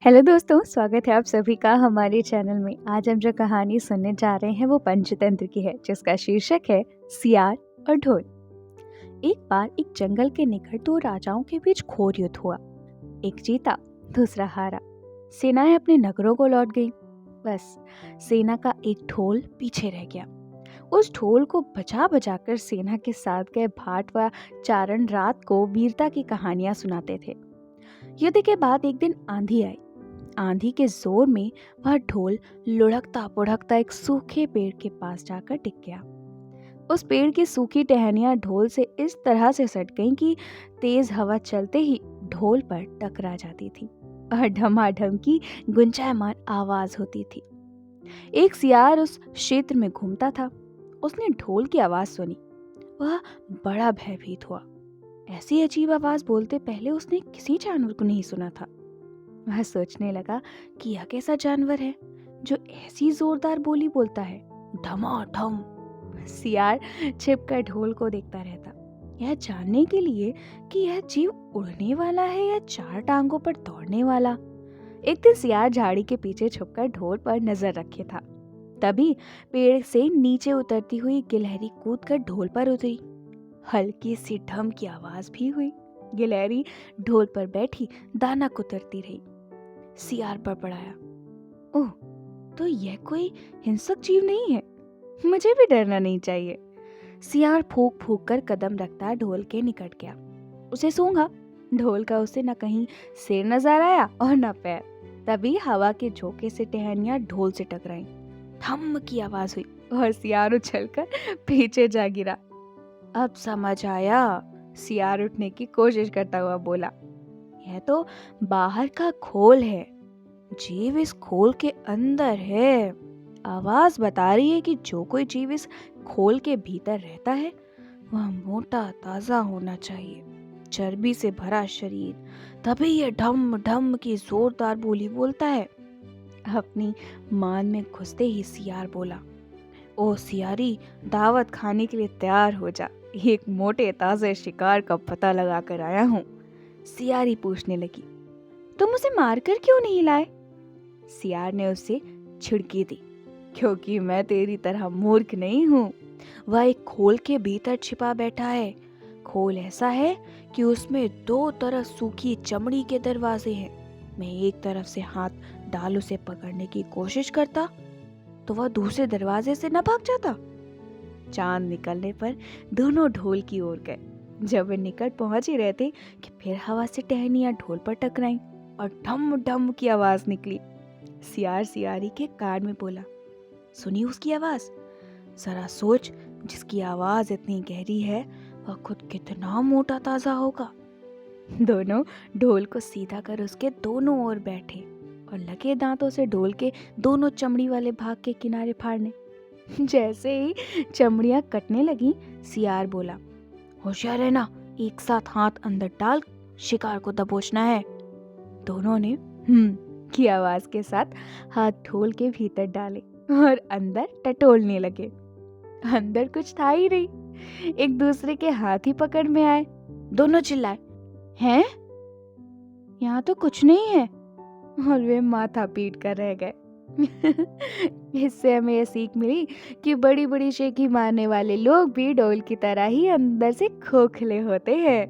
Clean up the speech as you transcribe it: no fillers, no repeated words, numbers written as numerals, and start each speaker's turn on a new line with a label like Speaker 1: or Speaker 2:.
Speaker 1: Hello दोस्तों, स्वागत है आप सभी का हमारे चैनल में। आज हम जो कहानी सुनने जा रहे हैं वो पंचतंत्र की है, जिसका शीर्षक है सियार और ढोल। एक बार एक जंगल के निकट दो राजाओं के बीच घोर युद्ध हुआ। एक जीता, दूसरा हारा। सेनाएं अपने नगरों को लौट गईं। बस सेना का एक ढोल पीछे रह गया। उस ढोल को बजा बजा कर सेना के साथ गए भाट व चारण रात को वीरता की कहानियां सुनाते थे। युद्ध के बाद एक दिन आंधी आई। आंधी के जोर में वह ढोल लुढ़कता पुढ़कता एक सूखे पेड़ के पास जाकर टिक गया। उस पेड़ की सूखी टहनियां ढोल से इस तरह से सट गईं कि तेज हवा चलते ही ढोल पर टकरा जाती थी और ढमाढम की गुंजायमान आवाज होती थी। एक सियार उस क्षेत्र में घूमता था। उसने ढोल की आवाज सुनी। वह बड़ा भयभीत हुआ। ऐसी अजीब आवाज बोलते पहले उसने किसी जानवर को नहीं सुना था। वह सोचने लगा कि यह कैसा जानवर है जो ऐसी जोरदार बोली बोलता है, ढमाढम। सियार छिपकर ढोल को देखता रहता, यह जानने के लिए कि यह जीव उड़ने वाला है या चार टांगों पर दौड़ने वाला। एक दिन सियार झाड़ी के पीछे छुपकर ढोल पर नजर रखे था। तभी पेड़ से नीचे उतरती हुई गिलहरी कूदकर ढोल पर उतरी। हल्की सी ढम की आवाज भी हुई। गिलहरी ढोल पर बैठी दाना कुतरती रही। सियार बड़बड़ाया, ओह, तो यह कोई हिंसक जीव नहीं है, मुझे भी डरना नहीं चाहिए। सियार फूंक फूंक कर कदम रखता ढोल के निकट गया। उसे सूंघा। ढोल का उसे न कहीं सिर नजर आया और न पैर। तभी हवा के झोंके से टहनियां ढोल से टकराईं। ठम की आवाज हुई और सियार उछलकर पीछे जा गिरा। अब समझ आया, सियार उठने की कोशिश करता हुआ बोला, यह तो बाहर का खोल है, जीव इस खोल के अंदर है। आवाज बता रही है कि जो कोई जीव इस खोल के भीतर रहता है वह मोटा ताजा होना चाहिए, चर्बी से भरा शरीर, तभी यह ढम ढम की जोरदार बोली बोलता है। अपनी मान में घुसते ही सियार बोला, ओ सियारी, दावत खाने के लिए तैयार हो जा, एक मोटे ताजे शिकार का पता लगा कर आया हूँ। सियारी पूछने लगी, तुम उसे मारकर क्यों नहीं लाए? सियार ने उसे छिड़की दी, क्योंकि मैं तेरी तरह मूर्ख नहीं हूँ। वह एक खोल के भीतर छिपा बैठा है। खोल ऐसा है कि उसमें दो तरफ सूखी चमड़ी के दरवाजे हैं। मैं एक तरफ से हाथ डाल उसे पकड़ने की कोशिश करता तो वह दूसरे दरवाजे से न भाग जाता। चांद निकलने पर दोनों ढोल की ओर गए। जब वे निकट पहुंच ही रहे थे कि फिर हवा से टहनियां ढोल पर टकराईं और ढम ढम की आवाज निकली। सियार सियारी के कान में बोला, सुनी उसकी आवाज? जरा सोच, जिसकी आवाज इतनी गहरी है वह खुद कितना मोटा ताजा होगा। दोनों ढोल को सीधा कर उसके दोनों ओर बैठे और लगे दांतों से ढोल के दोनों चमड़ी वाले भाग के किनारे फाड़ने। जैसे ही चमड़ियां कटने लगी, सियार बोला, होशियार रहना, एक साथ हाथ अंदर डाल शिकार को दबोचना है। दोनों ने की आवाज के साथ हाथ ढोल के भीतर डाले और अंदर टटोलने लगे। अंदर कुछ था ही नहीं। एक दूसरे के हाथ ही पकड़ में आए। दोनों चिल्लाए, हैं? यहाँ तो कुछ नहीं है। और वे माथा पीट कर रह गए। इससे हमें यह सीख मिली कि बड़ी बड़ी शेखी मारने वाले लोग भी ढोल की तरह ही अंदर से खोखले होते हैं।